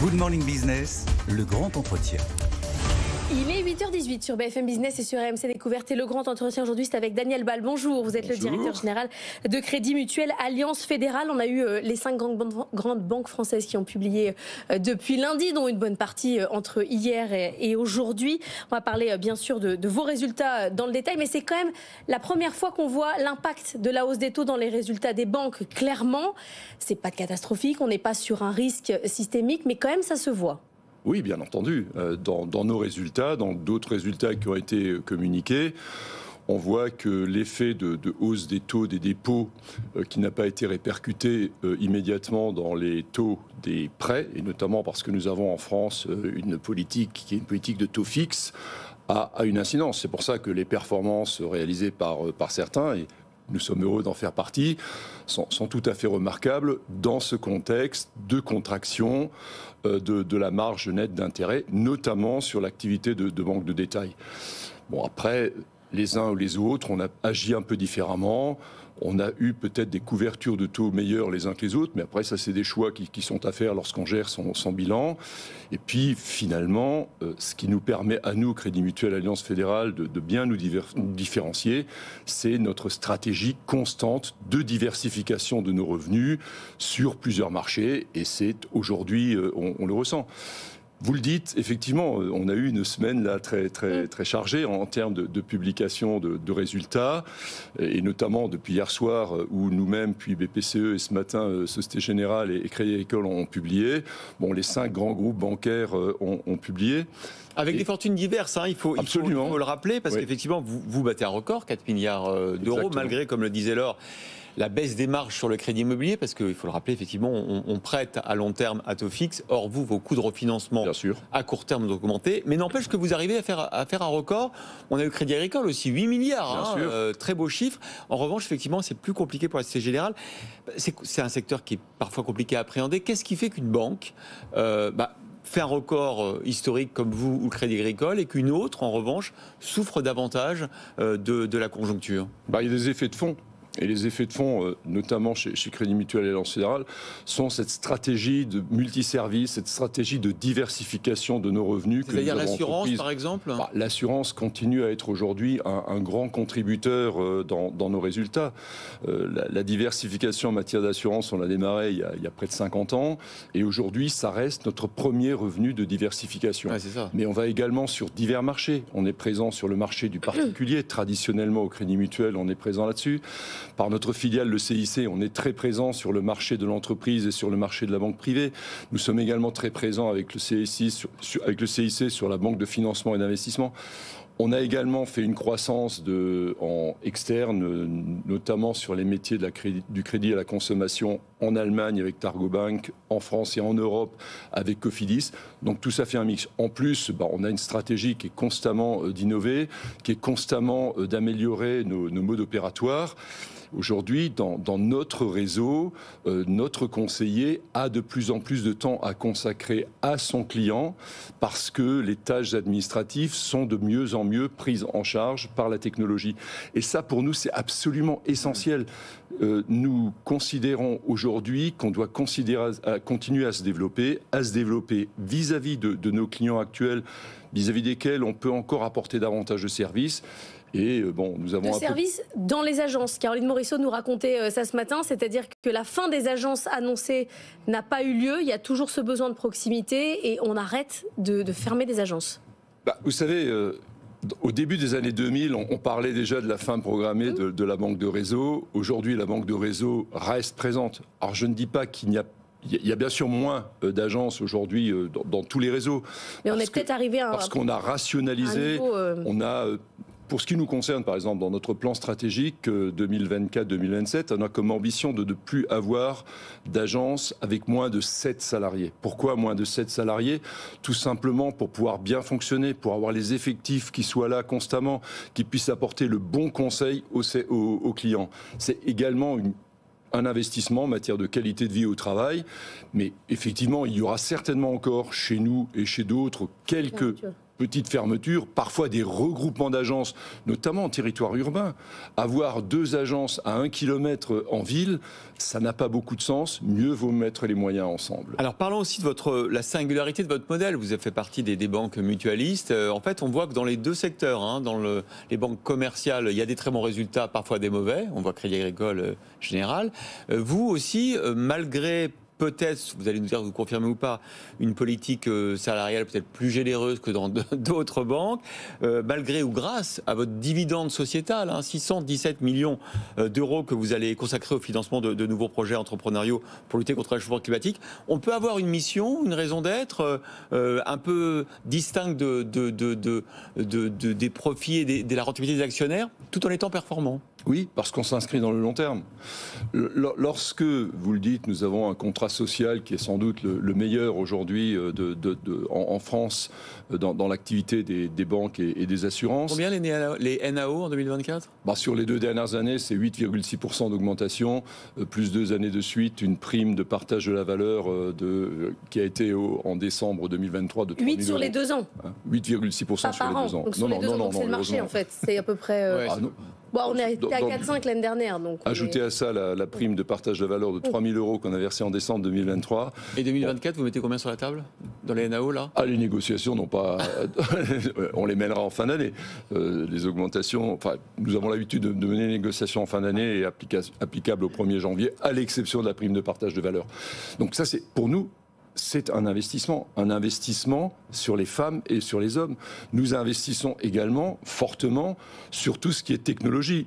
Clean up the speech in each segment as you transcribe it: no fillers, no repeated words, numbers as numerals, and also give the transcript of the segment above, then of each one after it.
Good Morning Business, le grand entretien. Il est 8h18 sur BFM Business et sur RMC Découverte. Et le grand entretien aujourd'hui, c'est avec Daniel Ball. Bonjour, vous êtes le directeur général de Crédit Mutuel Alliance Fédérale. On a eu les 5 grandes banques françaises qui ont publié depuis lundi, dont une bonne partie entre hier et aujourd'hui. On va parler bien sûr de vos résultats dans le détail, mais c'est quand même la première fois qu'on voit l'impact de la hausse des taux dans les résultats des banques. Clairement, c'est pas catastrophique, on n'est pas sur un risque systémique, mais quand même ça se voit. Oui, bien entendu. Dans nos résultats, dans d'autres résultats qui ont été communiqués, on voit que l'effet de hausse des taux des dépôts qui n'a pas été répercuté immédiatement dans les taux des prêts, et notamment parce que nous avons en France une politique qui est une politique de taux fixe, a une incidence. C'est pour ça que les performances réalisées par certains, et nous sommes heureux d'en faire partie, sont tout à fait remarquables dans ce contexte de contraction de la marge nette d'intérêt, notamment sur l'activité de banque de détail. Bon, après, les uns ou les autres, on a agi un peu différemment. On a eu peut-être des couvertures de taux meilleures les uns que les autres, mais après, ça, c'est des choix qui sont à faire lorsqu'on gère son bilan. Et puis, finalement, ce qui nous permet, à nous, Crédit Mutuel Alliance Fédérale, de bien nous différencier, c'est notre stratégie constante de diversification de nos revenus sur plusieurs marchés. Et c'est aujourd'hui, on le ressent. Vous le dites, effectivement, on a eu une semaine là très chargée en termes de publication de résultats, et notamment depuis hier soir où nous-mêmes, puis BPCE et ce matin Société Générale et Crédit Agricole ont publié. Bon, les 5 grands groupes bancaires ont publié. Avec des fortunes diverses, il faut le rappeler, parce qu'effectivement, vous battez un record, 4 milliards d'euros, malgré, comme le disait Laure, la baisse des marges sur le crédit immobilier, parce qu'il faut le rappeler, effectivement, on prête à long terme à taux fixe. Or, vos coûts de refinancement à court terme ont augmenté. Mais n'empêche que vous arrivez à faire un record. On a eu Crédit Agricole aussi, 8 milliards, très beau chiffre. En revanche, effectivement, c'est plus compliqué pour la Société Générale. C'est un secteur qui est parfois compliqué à appréhender. Qu'est-ce qui fait qu'une banque fait un record historique comme vous ou le Crédit Agricole, et qu'une autre, en revanche, souffre davantage de la conjoncture? Il y a des effets de fonds. Et les effets de fonds, notamment chez Crédit Mutuel et Alliance Fédérale, sont cette stratégie de multiservice, cette stratégie de diversification de nos revenus. C'est-à-dire l'assurance, par exemple ? L'assurance continue à être aujourd'hui un grand contributeur dans nos résultats. La diversification en matière d'assurance, on l'a démarré il y a près de 50 ans. Et aujourd'hui, ça reste notre premier revenu de diversification. Ouais, c'est ça. Mais on va également sur divers marchés. On est présent sur le marché du particulier. Traditionnellement, au Crédit Mutuel, on est présent là-dessus. Par notre filiale, le CIC, on est très présent sur le marché de l'entreprise et sur le marché de la banque privée. Nous sommes également très présents avec le CIC sur la banque de financement et d'investissement. On a également fait une croissance en externe, notamment sur les métiers du crédit à la consommation en Allemagne avec Targobank, en France et en Europe avec Cofidis. Donc tout ça fait un mix. En plus, on a une stratégie qui est constamment d'innover, qui est constamment d'améliorer nos modes opératoires. Aujourd'hui, dans notre réseau, notre conseiller a de plus en plus de temps à consacrer à son client parce que les tâches administratives sont de mieux en mieux prises en charge par la technologie. Et ça, pour nous, c'est absolument essentiel. Nous considérons aujourd'hui qu'on doit continuer à se développer vis-à-vis de nos clients actuels, vis-à-vis desquels on peut encore apporter davantage de services. Et nous avons services dans les agences. Caroline Morisseau nous racontait ça ce matin, c'est-à-dire que la fin des agences annoncées n'a pas eu lieu. Il y a toujours ce besoin de proximité et on arrête de fermer des agences. Vous savez, au début des années 2000, on parlait déjà de la fin programmée de la banque de réseau. Aujourd'hui, la banque de réseau reste présente. Alors je ne dis pas qu'il n'y a Il y a bien sûr moins d'agences aujourd'hui dans tous les réseaux. Mais on est peut-être arrivé à parce qu'on a rationalisé, on a... Pour ce qui nous concerne, par exemple, dans notre plan stratégique 2024-2027, on a comme ambition de ne plus avoir d'agences avec moins de 7 salariés. Pourquoi moins de 7 salariés ? Tout simplement pour pouvoir bien fonctionner, pour avoir les effectifs qui soient là constamment, qui puissent apporter le bon conseil aux clients. C'est également un investissement en matière de qualité de vie au travail. Mais effectivement, il y aura certainement encore chez nous et chez d'autres quelques petites fermetures, parfois des regroupements d'agences, notamment en territoire urbain. Avoir 2 agences à 1 kilomètre en ville, ça n'a pas beaucoup de sens. Mieux vaut mettre les moyens ensemble. Alors parlons aussi de la singularité de votre modèle. Vous avez fait partie des banques mutualistes. En fait, on voit que dans les 2 secteurs, dans les banques commerciales, il y a des très bons résultats, parfois des mauvais. On voit Crédit Agricole Général. Vous aussi, malgré peut-être, vous allez nous dire, vous confirmez ou pas, une politique salariale peut-être plus généreuse que dans d'autres banques, malgré ou grâce à votre dividende sociétal, 617 millions d'euros que vous allez consacrer au financement de nouveaux projets entrepreneuriaux pour lutter contre le réchauffement climatique, on peut avoir une mission, une raison d'être un peu distincte des profits et de la rentabilité des actionnaires, tout en étant performant. Oui, parce qu'on s'inscrit dans le long terme. Lorsque, vous le dites, nous avons un contrat social qui est sans doute le meilleur aujourd'hui en France dans l'activité des banques et des assurances. Combien les NAO en 2024 ? Sur les 2 dernières années, c'est 8,6% d'augmentation, plus 2 années de suite, une prime de partage de la valeur qui a été en décembre 2023 de 3 000 8 sur les 2 ans. 8,6% sur les 2 ans. Donc sur les 2 ans, c'est le marché en fait. C'est à peu près... on est à 4,5 l'année dernière. Donc ajoutez à ça la prime de partage de valeur de 3 000 euros qu'on a versée en décembre 2023. Et 2024, vous mettez combien sur la table dans les NAO là ? Les négociations n'ont pas... on les mènera en fin d'année. Les augmentations... nous avons l'habitude de mener les négociations en fin d'année et applicables au 1er janvier, à l'exception de la prime de partage de valeur. Donc ça, c'est pour nous... c'est un investissement sur les femmes et sur les hommes. Nous investissons également fortement sur tout ce qui est technologie.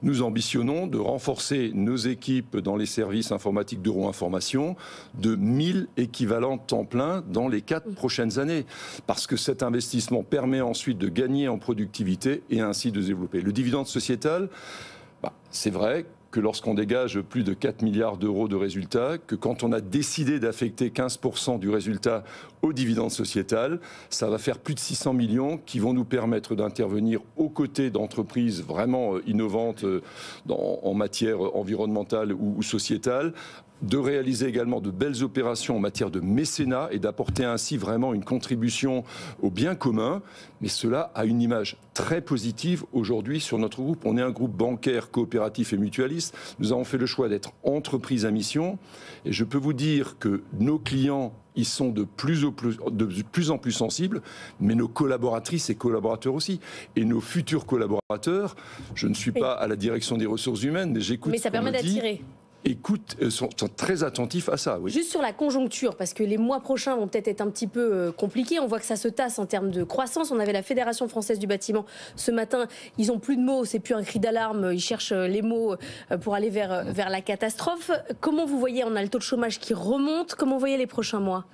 Nous ambitionnons de renforcer nos équipes dans les services informatiques d'Euro-Information de 1000 équivalents temps plein dans les 4 prochaines années. Parce que cet investissement permet ensuite de gagner en productivité et ainsi de développer. Le dividende sociétal, c'est vrai que lorsqu'on dégage plus de 4 milliards d'euros de résultats, que quand on a décidé d'affecter 15% du résultat au dividende sociétal, ça va faire plus de 600 millions qui vont nous permettre d'intervenir aux côtés d'entreprises vraiment innovantes en matière environnementale ou sociétale, de réaliser également de belles opérations en matière de mécénat et d'apporter ainsi vraiment une contribution au bien commun. Mais cela a une image très positive aujourd'hui sur notre groupe. On est un groupe bancaire, coopératif et mutualiste. Nous avons fait le choix d'être entreprise à mission. Et je peux vous dire que nos clients, ils sont de plus en plus sensibles, mais nos collaboratrices et collaborateurs aussi. Et nos futurs collaborateurs, je ne suis pas à la direction des ressources humaines, mais j'écoute. Mais ça permet d'attirer. Sont très attentifs à ça. Oui. Juste sur la conjoncture, parce que les mois prochains vont peut-être être un petit peu compliqués. On voit que ça se tasse en termes de croissance. On avait la Fédération française du bâtiment ce matin. Ils n'ont plus de mots, c'est plus un cri d'alarme. Ils cherchent les mots pour aller vers la catastrophe. Comment vous voyez, on a le taux de chômage qui remonte. Comment vous voyez les prochains mois ?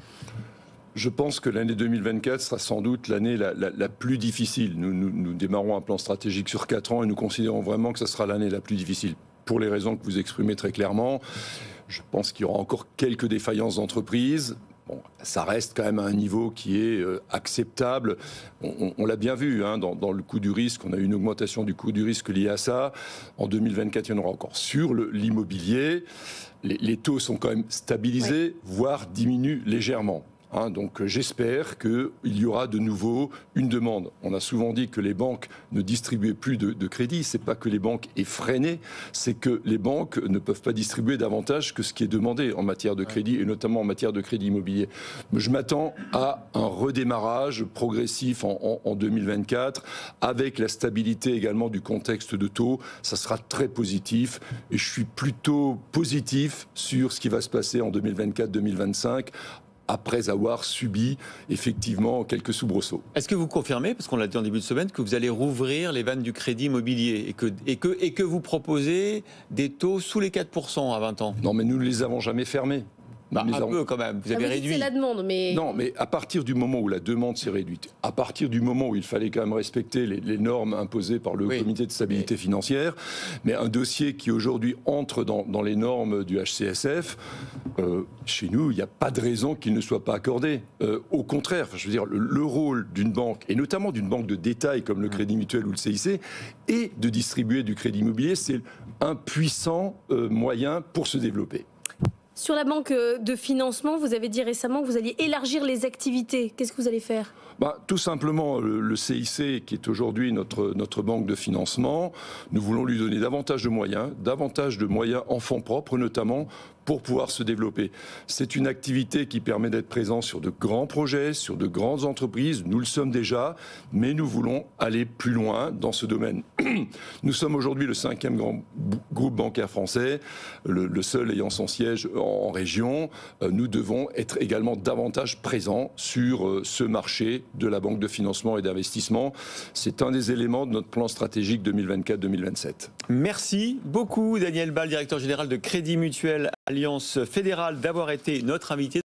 Je pense que l'année 2024 sera sans doute l'année la plus difficile. Nous démarrons un plan stratégique sur 4 ans et nous considérons vraiment que ce sera l'année la plus difficile. Pour les raisons que vous exprimez très clairement, je pense qu'il y aura encore quelques défaillances d'entreprises. Bon, ça reste quand même à un niveau qui est acceptable. On l'a bien vu dans le coût du risque. On a eu une augmentation du coût du risque lié à ça. En 2024, il y en aura encore sur l'immobilier. Les taux sont quand même stabilisés, voire diminuent légèrement. Donc j'espère qu'il y aura de nouveau une demande. On a souvent dit que les banques ne distribuaient plus de crédit. C'est pas que les banques aient freiné, c'est que les banques ne peuvent pas distribuer davantage que ce qui est demandé en matière de crédit et notamment en matière de crédit immobilier. Mais je m'attends à un redémarrage progressif en 2024 avec la stabilité également du contexte de taux. Ça sera très positif et je suis plutôt positif sur ce qui va se passer en 2024-2025. Après avoir subi effectivement quelques soubresauts. Est-ce que vous confirmez, parce qu'on l'a dit en début de semaine, que vous allez rouvrir les vannes du crédit immobilier et que vous proposez des taux sous les 4% à 20 ans ? Non, mais nous ne les avons jamais fermés. Peu quand même, vous avez réduit. C'est la demande, mais... Non, mais à partir du moment où la demande s'est réduite, à partir du moment où il fallait quand même respecter les normes imposées par le comité de stabilité financière, mais un dossier qui aujourd'hui entre dans les normes du HCSF, chez nous, il n'y a pas de raison qu'il ne soit pas accordé. Au contraire, je veux dire, le rôle d'une banque, et notamment d'une banque de détail comme le Crédit Mutuel ou le CIC, est de distribuer du crédit immobilier. C'est un puissant moyen pour se développer. Sur la banque de financement, vous avez dit récemment que vous alliez élargir les activités. Qu'est-ce que vous allez faire ? Tout simplement, le CIC, qui est aujourd'hui notre banque de financement, nous voulons lui donner davantage de moyens en fonds propres notamment, pour pouvoir se développer. C'est une activité qui permet d'être présent sur de grands projets, sur de grandes entreprises. Nous le sommes déjà, mais nous voulons aller plus loin dans ce domaine. Nous sommes aujourd'hui le 5e grand groupe bancaire français, le seul ayant son siège en région. Nous devons être également davantage présents sur ce marché de la banque de financement et d'investissement. C'est un des éléments de notre plan stratégique 2024-2027. Merci beaucoup Daniel Bal, directeur général de Crédit Mutuel Alliance Fédérale, d'avoir été notre invité.